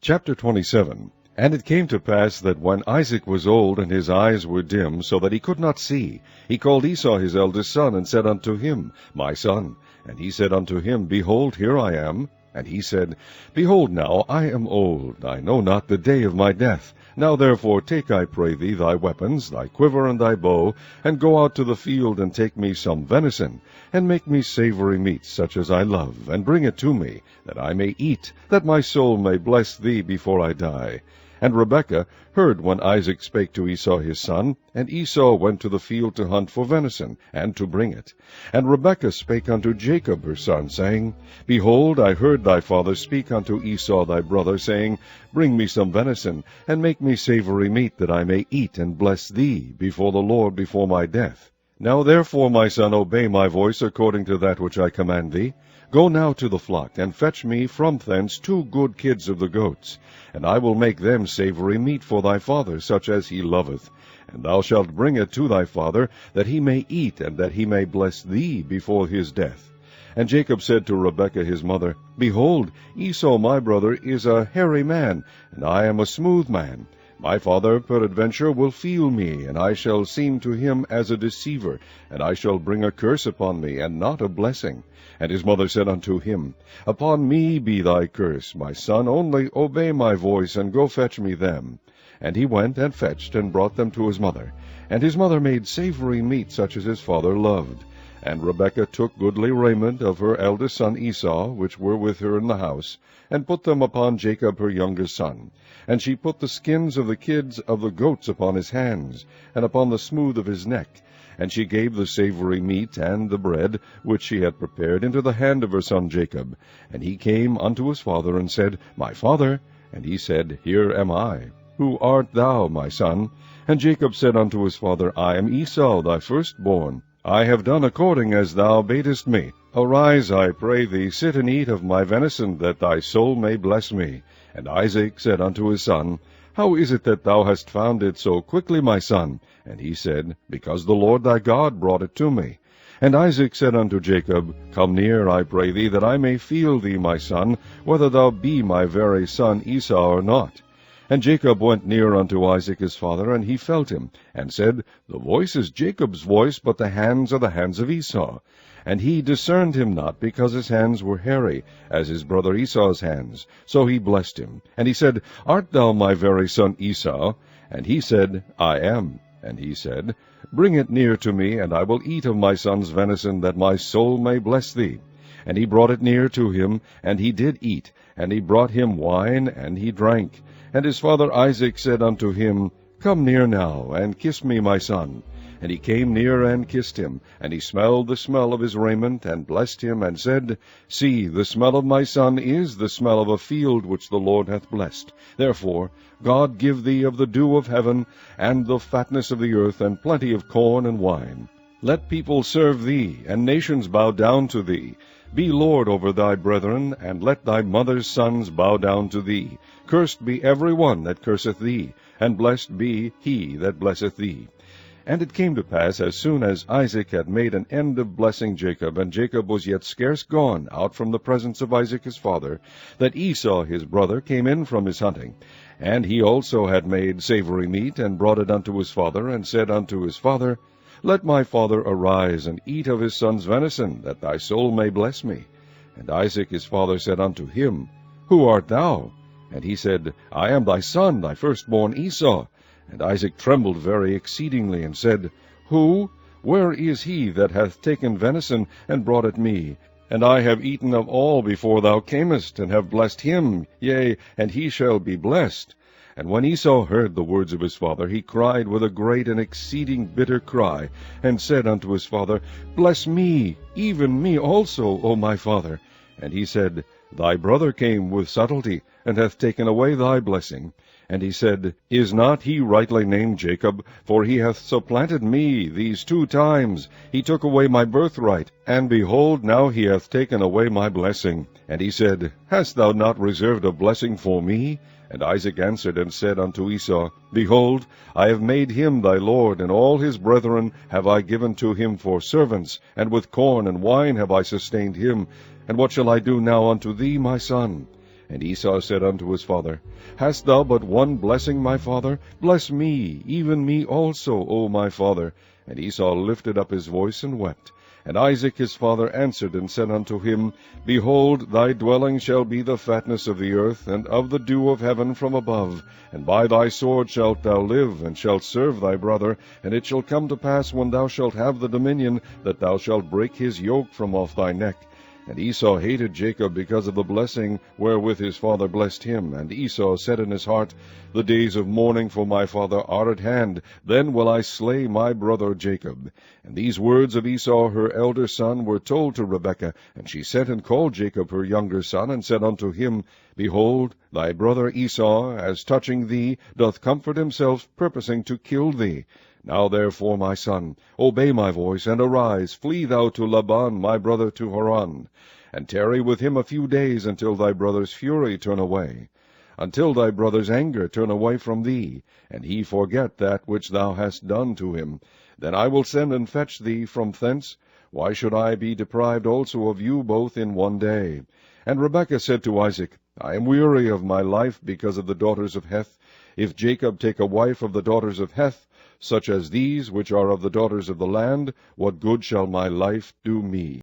Chapter 27. And it came to pass that when Isaac was old, and his eyes were dim, so that he could not see, he called Esau his eldest son, and said unto him, My son. And he said unto him, Behold, here I am. And he said, Behold now, I am old, I know not the day of my death. Now therefore take, I pray thee, thy weapons, thy quiver and thy bow, and go out to the field, and take me some venison, and make me savory meat, such as I love, and bring it to me, that I may eat, that my soul may bless thee before I die. And Rebekah heard when Isaac spake to Esau his son, and Esau went to the field to hunt for venison, and to bring it. And Rebekah spake unto Jacob her son, saying, Behold, I heard thy father speak unto Esau thy brother, saying, Bring me some venison, and make me savory meat, that I may eat and bless thee before the Lord before my death. Now therefore, my son, obey my voice according to that which I command thee. Go now to the flock, and fetch me from thence 2 good kids of the goats, and I will make them savory meat for thy father, such as he loveth. And thou shalt bring it to thy father, that he may eat, and that he may bless thee before his death. And Jacob said to Rebekah his mother, Behold, Esau my brother is a hairy man, and I am a smooth man. My father peradventure will feel me, and I shall seem to him as a deceiver, and I shall bring a curse upon me, and not a blessing. And his mother said unto him, Upon me be thy curse, my son, only obey my voice, and go fetch me them. And he went and fetched, and brought them to his mother. And his mother made savory meat, such as his father loved. And Rebekah took goodly raiment of her eldest son Esau, which were with her in the house, and put them upon Jacob her youngest son. And she put the skins of the kids of the goats upon his hands, and upon the smooth of his neck. And she gave the savory meat and the bread, which she had prepared, into the hand of her son Jacob. And he came unto his father, and said, My father. And he said, Here am I. Who art thou, my son? And Jacob said unto his father, I am Esau, thy firstborn. I have done according as thou badest me. Arise, I pray thee, sit and eat of my venison, that thy soul may bless me. And Isaac said unto his son, How is it that thou hast found it so quickly, my son? And he said, Because the Lord thy God brought it to me. And Isaac said unto Jacob, Come near, I pray thee, that I may feel thee, my son, whether thou be my very son Esau or not. And Jacob went near unto Isaac his father, and he felt him, and said, The voice is Jacob's voice, but the hands are the hands of Esau. And he discerned him not, because his hands were hairy, as his brother Esau's hands. So he blessed him. And he said, Art thou my very son Esau? And he said, I am. And he said, Bring it near to me, and I will eat of my son's venison, that my soul may bless thee. And he brought it near to him, and he did eat. And he brought him wine, and he drank. And his father Isaac said unto him, Come near now, and kiss me, my son. And he came near and kissed him. And he smelled the smell of his raiment, and blessed him, and said, See, the smell of my son is the smell of a field which the Lord hath blessed. Therefore God give thee of the dew of heaven, and the fatness of the earth, and plenty of corn and wine. Let people serve thee, and nations bow down to thee. Be Lord over thy brethren, and let thy mother's sons bow down to thee. Cursed be every one that curseth thee, and blessed be he that blesseth thee. And it came to pass, as soon as Isaac had made an end of blessing Jacob, and Jacob was yet scarce gone out from the presence of Isaac his father, that Esau his brother came in from his hunting. And he also had made savory meat, and brought it unto his father, and said unto his father, Let my father arise, and eat of his son's venison, that thy soul may bless me. And Isaac his father said unto him, Who art thou? And he said, I am thy son, thy firstborn Esau. And Isaac trembled very exceedingly, and said, Who? Where is he that hath taken venison, and brought it me? And I have eaten of all before thou camest, and have blessed him, yea, and he shall be blessed. And when Esau heard the words of his father, he cried with a great and exceeding bitter cry, and said unto his father, Bless me, even me also, O my father. And he said, Thy brother came with subtlety, and hath taken away thy blessing. And he said, Is not he rightly named Jacob? For he hath supplanted me these 2 times. He took away my birthright, and behold, now he hath taken away my blessing. And he said, Hast thou not reserved a blessing for me? And Isaac answered and said unto Esau, Behold, I have made him thy lord, and all his brethren have I given to him for servants, and with corn and wine have I sustained him. And what shall I do now unto thee, my son? And Esau said unto his father, Hast thou but one blessing, my father? Bless me, even me also, O my father. And Esau lifted up his voice and wept. And Isaac his father answered and said unto him, Behold, thy dwelling shall be the fatness of the earth, and of the dew of heaven from above. And by thy sword shalt thou live, and shalt serve thy brother. And it shall come to pass, when thou shalt have the dominion, that thou shalt break his yoke from off thy neck. And Esau hated Jacob because of the blessing wherewith his father blessed him. And Esau said in his heart, The days of mourning for my father are at hand, then will I slay my brother Jacob. And these words of Esau her elder son were told to Rebekah. And she sent and called Jacob her younger son, and said unto him, Behold, thy brother Esau, as touching thee, doth comfort himself, purposing to kill thee. Now therefore, my son, obey my voice, and arise, flee thou to Laban my brother to Haran, and tarry with him a few days, until thy brother's fury turn away, until thy brother's anger turn away from thee, and he forget that which thou hast done to him. Then I will send and fetch thee from thence. Why should I be deprived also of you both in one day? And Rebekah said to Isaac, I am weary of my life because of the daughters of Heth. If Jacob take a wife of the daughters of Heth, such as these, which are of the daughters of the land, what good shall my life do me?